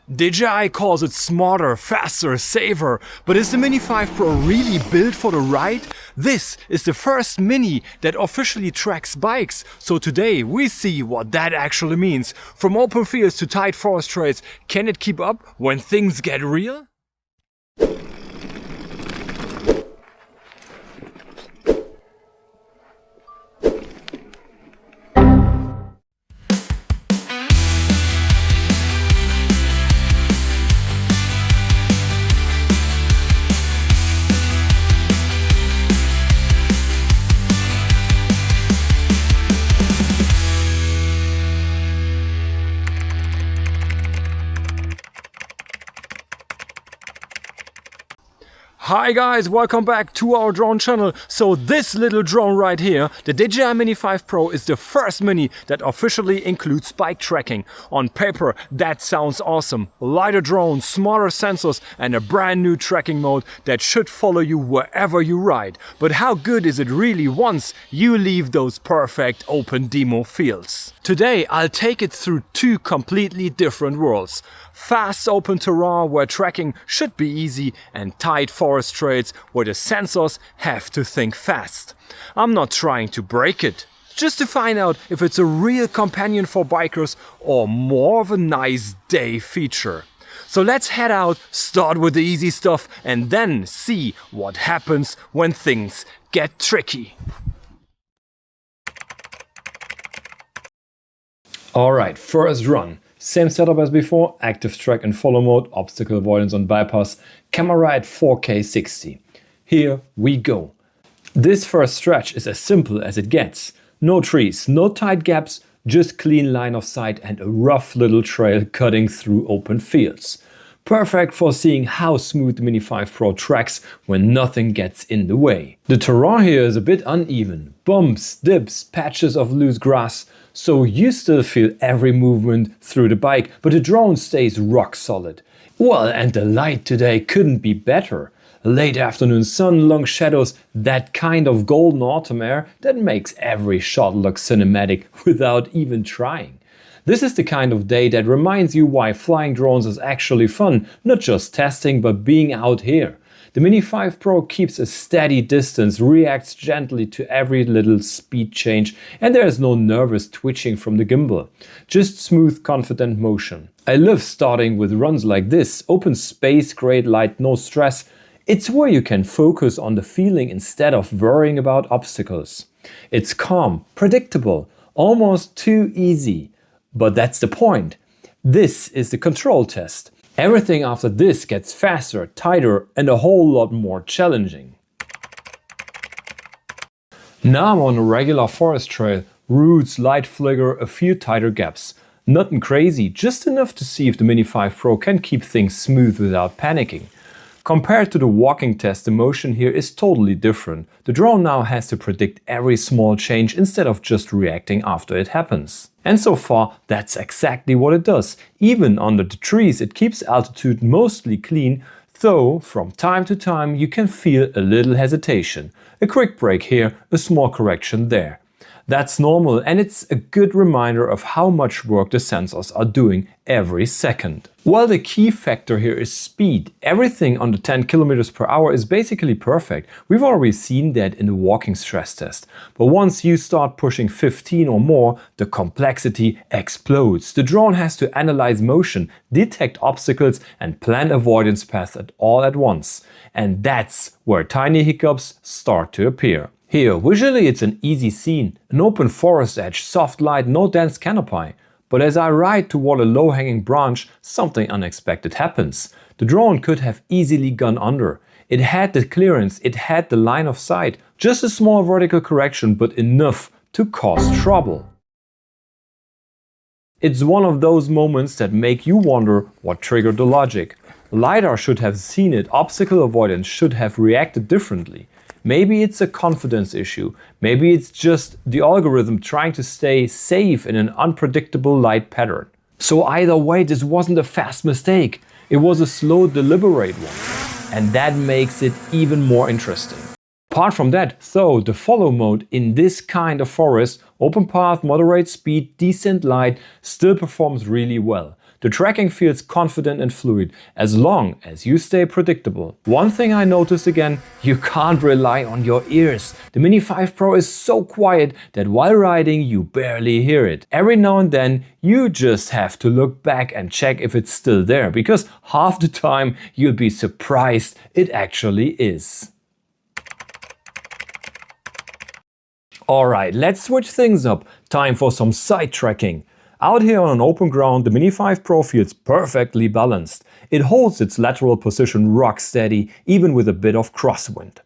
DJI calls it smarter, faster, safer, but is the Mini 5 Pro really built for the ride? This is the first Mini that officially tracks bikes, so today we see what that actually means. From open fields to tight forest trails, can it keep up when things get real? Hi guys, welcome back to our drone channel. So this little drone right here, the DJI Mini 5 Pro, is the first Mini that officially includes bike tracking. On paper, that sounds awesome. Lighter drone, smaller sensors and a brand new tracking mode that should follow you wherever you ride. But how good is it really once you leave those perfect open demo fields? Today I'll take it through two completely different worlds. Fast open terrain where tracking should be easy, and tight forest trails where the sensors have to think fast. I'm not trying to break it, just to find out if it's a real companion for bikers or more of a nice day feature. So let's head out, start with the easy stuff and then see what happens when things get tricky. Alright, first run. Same setup as before, active track and follow mode, obstacle avoidance on bypass, camera at 4K 60. Here we go. This first stretch is as simple as it gets. No trees, no tight gaps, just clean line of sight and a rough little trail cutting through open fields. Perfect for seeing how smooth the Mini 5 Pro tracks when nothing gets in the way. The terrain here is a bit uneven. Bumps, dips, patches of loose grass, so you still feel every movement through the bike, but the drone stays rock solid. Well, and the light today couldn't be better. Late afternoon sun, long shadows, that kind of golden autumn air that makes every shot look cinematic without even trying. This is the kind of day that reminds you why flying drones is actually fun, not just testing but being out here. The Mini 5 Pro keeps a steady distance, reacts gently to every little speed change, and there is no nervous twitching from the gimbal. Just smooth, confident motion. I love starting with runs like this. Open space, great light, no stress. It's where you can focus on the feeling instead of worrying about obstacles. It's calm, predictable, almost too easy. But that's the point. This is the control test. Everything after this gets faster, tighter and a whole lot more challenging. Now I'm on a regular forest trail. Roots, light flicker, a few tighter gaps. Nothing crazy, just enough to see if the Mini 5 Pro can keep things smooth without panicking. Compared to the walking test, the motion here is totally different. The drone now has to predict every small change instead of just reacting after it happens. And so far, that's exactly what it does. Even under the trees, it keeps altitude mostly clean, though from time to time you can feel a little hesitation. A quick brake here, a small correction there. That's normal, and it's a good reminder of how much work the sensors are doing every second. While the key factor here is speed, everything under 10 km per hour is basically perfect. We've already seen that in the walking stress test. But once you start pushing 15 or more, the complexity explodes. The drone has to analyze motion, detect obstacles and plan avoidance paths all at once. And that's where tiny hiccups start to appear. Here, visually it's an easy scene, an open forest edge, soft light, no dense canopy. But as I ride toward a low-hanging branch, something unexpected happens. The drone could have easily gone under. It had the clearance, it had the line of sight. Just a small vertical correction, but enough to cause trouble. It's one of those moments that make you wonder what triggered the logic. LiDAR should have seen it, obstacle avoidance should have reacted differently. Maybe it's a confidence issue, maybe it's just the algorithm trying to stay safe in an unpredictable light pattern. So either way, this wasn't a fast mistake, it was a slow, deliberate one. And that makes it even more interesting. Apart from that, though, the follow mode in this kind of forest, open path, moderate speed, decent light, still performs really well. The tracking feels confident and fluid as long as you stay predictable. One thing I noticed again, you can't rely on your ears. The Mini 5 Pro is so quiet that while riding you barely hear it. Every now and then you just have to look back and check if it's still there, because half the time you'll be surprised it actually is. Alright, let's switch things up. Time for some side tracking. Out here on open ground, the Mini 5 Pro feels perfectly balanced. It holds its lateral position rock steady, even with a bit of crosswind.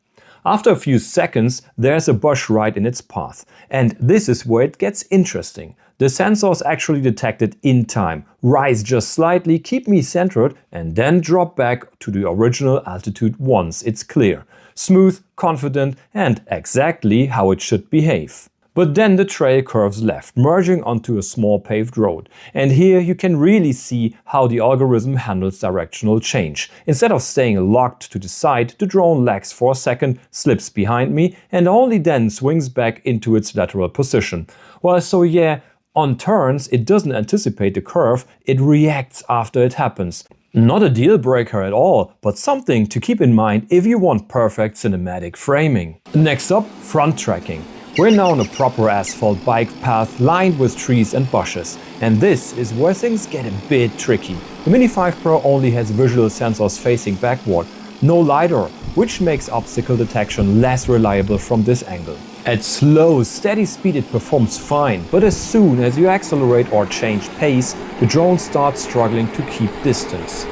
After a few seconds, there's a bush right in its path. And this is where it gets interesting. The sensors actually detect it in time, rise just slightly, keep me centered, and then drop back to the original altitude once it's clear. Smooth, confident, and exactly how it should behave. But then the trail curves left, merging onto a small paved road. And here you can really see how the algorithm handles directional change. Instead of staying locked to the side, the drone lags for a second, slips behind me, and only then swings back into its lateral position. Well, so yeah, on turns it doesn't anticipate the curve, it reacts after it happens. Not a deal breaker at all, but something to keep in mind if you want perfect cinematic framing. Next up, front tracking. We're now on a proper asphalt bike path lined with trees and bushes. And this is where things get a bit tricky. The Mini 5 Pro only has visual sensors facing backward, no LiDAR, which makes obstacle detection less reliable from this angle. At slow, steady speed it performs fine, but as soon as you accelerate or change pace, the drone starts struggling to keep distance.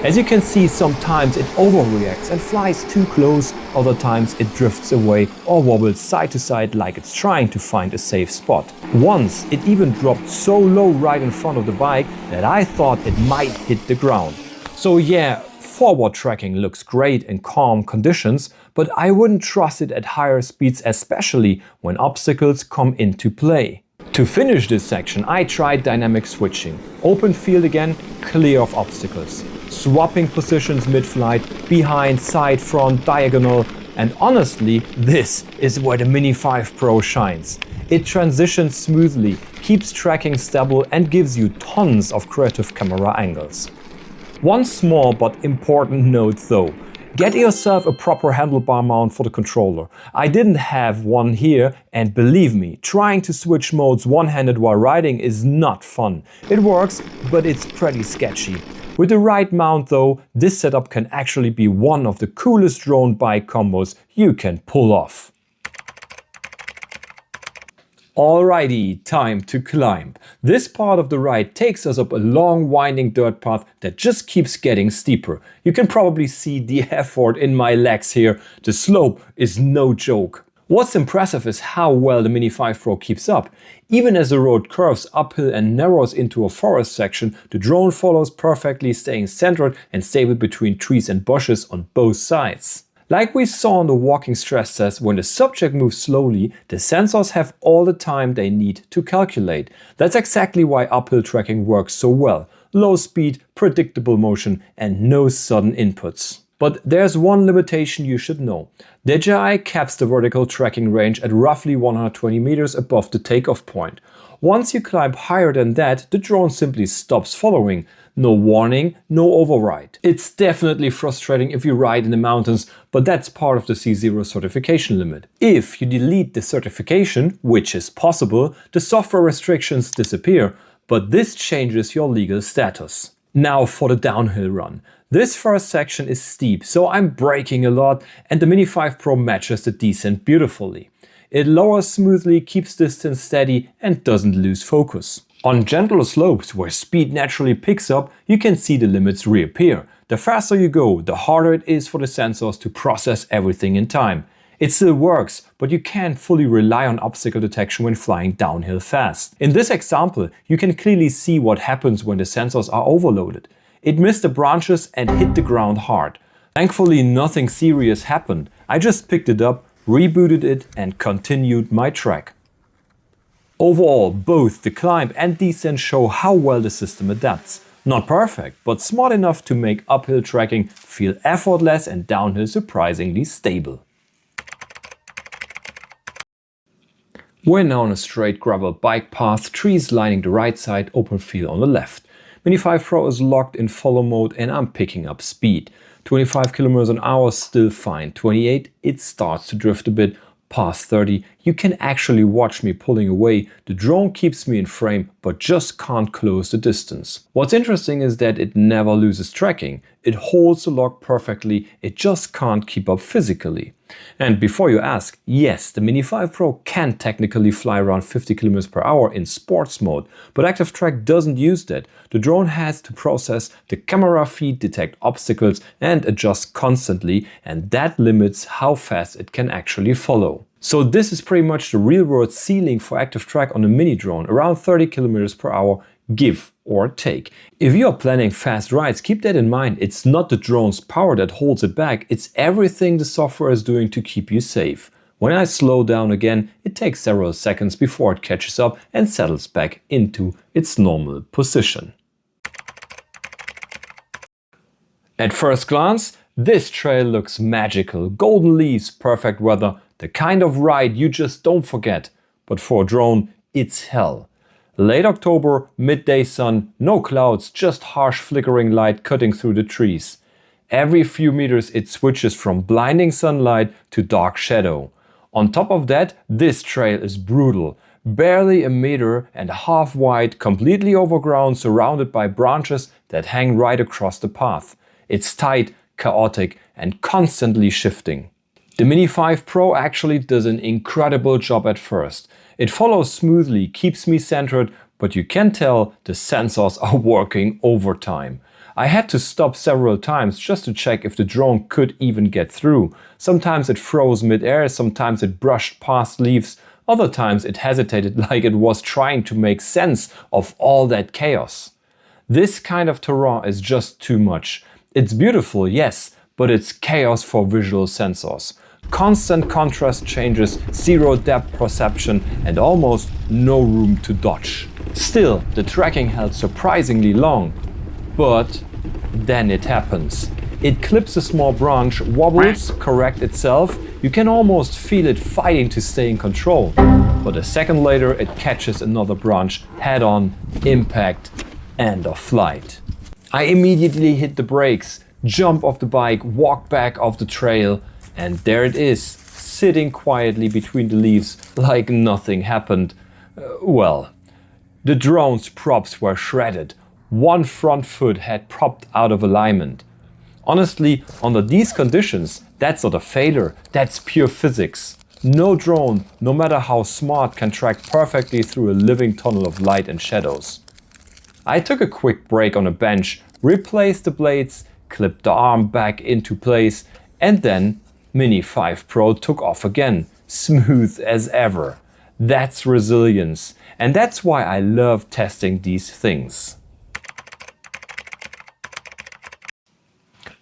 As you can see, sometimes it overreacts and flies too close, other times it drifts away or wobbles side to side like it's trying to find a safe spot. Once it even dropped so low right in front of the bike that I thought it might hit the ground. So yeah, forward tracking looks great in calm conditions, but I wouldn't trust it at higher speeds, especially when obstacles come into play. To finish this section, I tried dynamic switching. Open field again, clear of obstacles. Swapping positions mid-flight, behind, side, front, diagonal, and honestly, this is where the Mini 5 Pro shines. It transitions smoothly, keeps tracking stable, and gives you tons of creative camera angles. One small but important note though. Get yourself a proper handlebar mount for the controller. I didn't have one here, and believe me, trying to switch modes one-handed while riding is not fun. It works, but it's pretty sketchy. With the right mount though, this setup can actually be one of the coolest drone bike combos you can pull off. Alrighty, time to climb. This part of the ride takes us up a long winding dirt path that just keeps getting steeper. You can probably see the effort in my legs here. The slope is no joke. What's impressive is how well the Mini 5 Pro keeps up. Even as the road curves uphill and narrows into a forest section, the drone follows perfectly, staying centered and stable between trees and bushes on both sides. Like we saw on the walking stress test, when the subject moves slowly, the sensors have all the time they need to calculate. That's exactly why uphill tracking works so well. Low speed, predictable motion, and no sudden inputs. But there's one limitation you should know. DJI caps the vertical tracking range at roughly 120 meters above the takeoff point. Once you climb higher than that, the drone simply stops following. No warning, no override. It's definitely frustrating if you ride in the mountains, but that's part of the C0 certification limit. If you delete the certification, which is possible, the software restrictions disappear, but this changes your legal status. Now for the downhill run. This first section is steep, so I'm braking a lot, and the Mini 5 Pro matches the descent beautifully. It lowers smoothly, keeps distance steady, and doesn't lose focus. On gentler slopes where speed naturally picks up, you can see the limits reappear. The faster you go, the harder it is for the sensors to process everything in time. It still works, but you can't fully rely on obstacle detection when flying downhill fast. In this example, you can clearly see what happens when the sensors are overloaded. It missed the branches and hit the ground hard. Thankfully, nothing serious happened. I just picked it up, rebooted it, and continued my trek. Overall, both the climb and descent show how well the system adapts. Not perfect, but smart enough to make uphill tracking feel effortless and downhill surprisingly stable. We're now on a straight gravel bike path, trees lining the right side, open field on the left. Mini 5 Pro is locked in follow mode and I'm picking up speed. 25 km an hour still fine. 28, it starts to drift a bit. Past 30, you can actually watch me pulling away. The drone keeps me in frame, but just can't close the distance. What's interesting is that it never loses tracking. It holds the lock perfectly, it just can't keep up physically. And before you ask, yes, the Mini 5 Pro can technically fly around 50 km per hour in sports mode, but ActiveTrack doesn't use that. The drone has to process the camera feed, detect obstacles and adjust constantly, and that limits how fast it can actually follow. So this is pretty much the real-world ceiling for ActiveTrack on a mini drone, around 30 km per hour, give or take. If you are planning fast rides, keep that in mind. It's not the drone's power that holds it back, it's everything the software is doing to keep you safe. When I slow down again, it takes several seconds before it catches up and settles back into its normal position. At first glance, this trail looks magical. Golden leaves, perfect weather, the kind of ride you just don't forget. But for a drone, it's hell. Late October, midday sun, no clouds, just harsh flickering light cutting through the trees. Every few meters it switches from blinding sunlight to dark shadow. On top of that, this trail is brutal. Barely 1.5 meters wide, completely overgrown, surrounded by branches that hang right across the path. It's tight, chaotic and constantly shifting. The Mini 5 Pro actually does an incredible job at first. It follows smoothly, keeps me centered, but you can tell the sensors are working overtime. I had to stop several times just to check if the drone could even get through. Sometimes it froze mid-air, sometimes it brushed past leaves, other times it hesitated like it was trying to make sense of all that chaos. This kind of terrain is just too much. It's beautiful, yes, but it's chaos for visual sensors. Constant contrast changes, zero depth perception and almost no room to dodge. Still, the tracking held surprisingly long. But then it happens. It clips a small branch, wobbles, corrects itself. You can almost feel it fighting to stay in control. But a second later it catches another branch head on, impact, end of flight. I immediately hit the brakes, jump off the bike, walk back off the trail, and there it is, sitting quietly between the leaves like nothing happened. Well, the drone's props were shredded. One front foot had popped out of alignment. Honestly, under these conditions, that's not a failure, that's pure physics. No drone, no matter how smart, can track perfectly through a living tunnel of light and shadows. I took a quick break on a bench, replaced the blades, clipped the arm back into place, and then Mini 5 Pro took off again, smooth as ever. That's resilience, and that's why I love testing these things.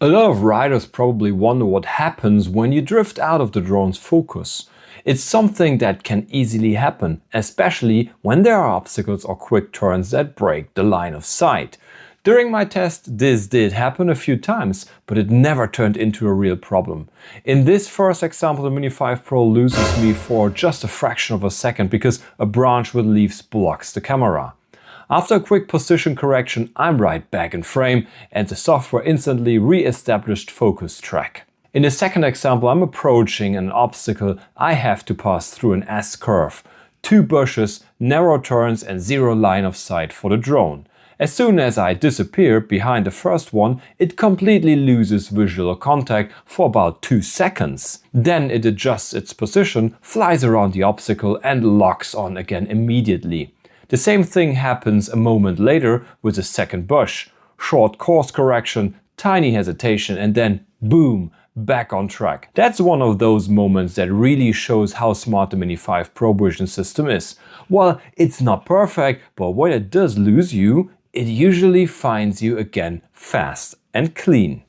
A lot of riders probably wonder what happens when you drift out of the drone's focus. It's something that can easily happen, especially when there are obstacles or quick turns that break the line of sight. During my test, this did happen a few times, but it never turned into a real problem. In this first example, the Mini 5 Pro loses me for just a fraction of a second because a branch with leaves blocks the camera. After a quick position correction, I'm right back in frame and the software instantly re-established focus track. In the second example, I'm approaching an obstacle I have to pass through an S-curve. 2 bushes, narrow turns and zero line of sight for the drone. As soon as I disappear behind the first one, it completely loses visual contact for about 2 seconds. Then it adjusts its position, flies around the obstacle and locks on again immediately. The same thing happens a moment later with the second bush. Short course correction, tiny hesitation and then boom, back on track. That's one of those moments that really shows how smart the Mini 5 Pro vision system is. Well, it's not perfect, but when it does lose you, it usually finds you again fast and clean.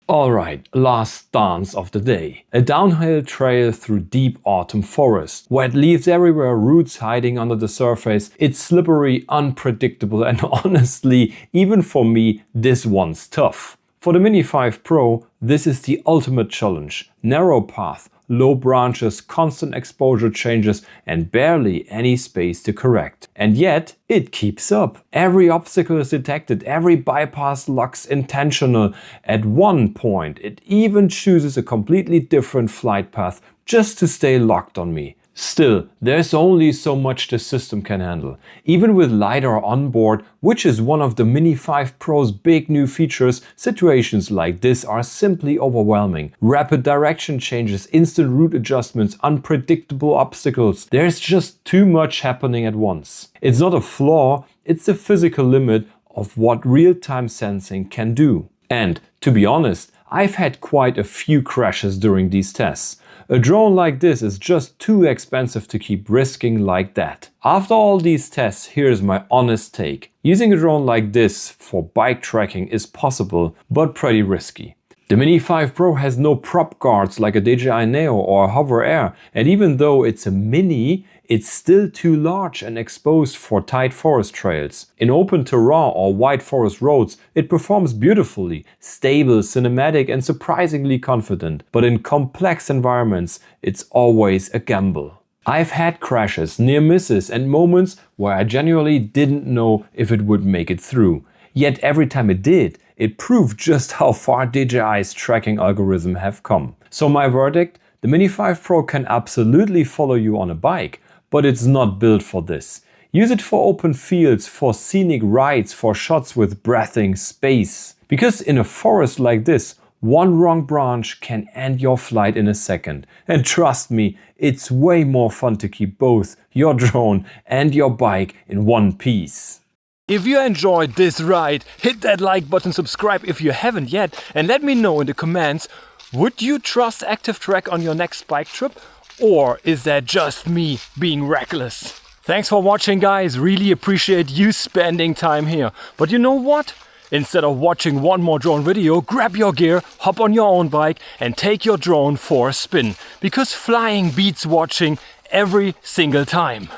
Alright, last dance of the day. A downhill trail through deep autumn forest. Wet leaves everywhere, roots hiding under the surface. It's slippery, unpredictable and honestly, even for me, this one's tough. For the Mini 5 Pro, this is the ultimate challenge. Narrow path, low branches, constant exposure changes, and barely any space to correct. And yet, it keeps up. Every obstacle is detected, every bypass looks intentional. At one point, it even chooses a completely different flight path just to stay locked on me. Still, there's only so much the system can handle. Even with LiDAR on board, which is one of the Mini 5 Pro's big new features, situations like this are simply overwhelming. Rapid direction changes, instant route adjustments, unpredictable obstacles. There's just too much happening at once. It's not a flaw, it's the physical limit of what real-time sensing can do. And, to be honest, I've had quite a few crashes during these tests. A drone like this is just too expensive to keep risking like that. After all these tests, here's my honest take. Using a drone like this for bike tracking is possible, but pretty risky. The Mini 5 Pro has no prop guards like a DJI Neo or a Hover Air, and even though it's a Mini, it's still too large and exposed for tight forest trails. In open terrain or wide forest roads, it performs beautifully, stable, cinematic, and surprisingly confident. But in complex environments, it's always a gamble. I've had crashes, near misses, and moments where I genuinely didn't know if it would make it through. Yet every time it did, it proved just how far DJI's tracking algorithm have come. So my verdict, the Mini 5 Pro can absolutely follow you on a bike, but it's not built for this. Use it for open fields, for scenic rides, for shots with breathing space. Because in a forest like this, one wrong branch can end your flight in a second. And trust me, it's way more fun to keep both your drone and your bike in one piece. If you enjoyed this ride, hit that like button, subscribe if you haven't yet, and let me know in the comments, would you trust ActiveTrack on your next bike trip? Or is that just me being reckless? Thanks for watching, guys. Really appreciate you spending time here. But you know what? Instead of watching one more drone video, grab your gear, hop on your own bike and take your drone for a spin. Because flying beats watching every single time.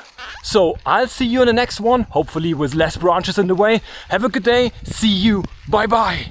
So I'll see you in the next one, hopefully with less branches in the way. Have a good day. See you. Bye bye.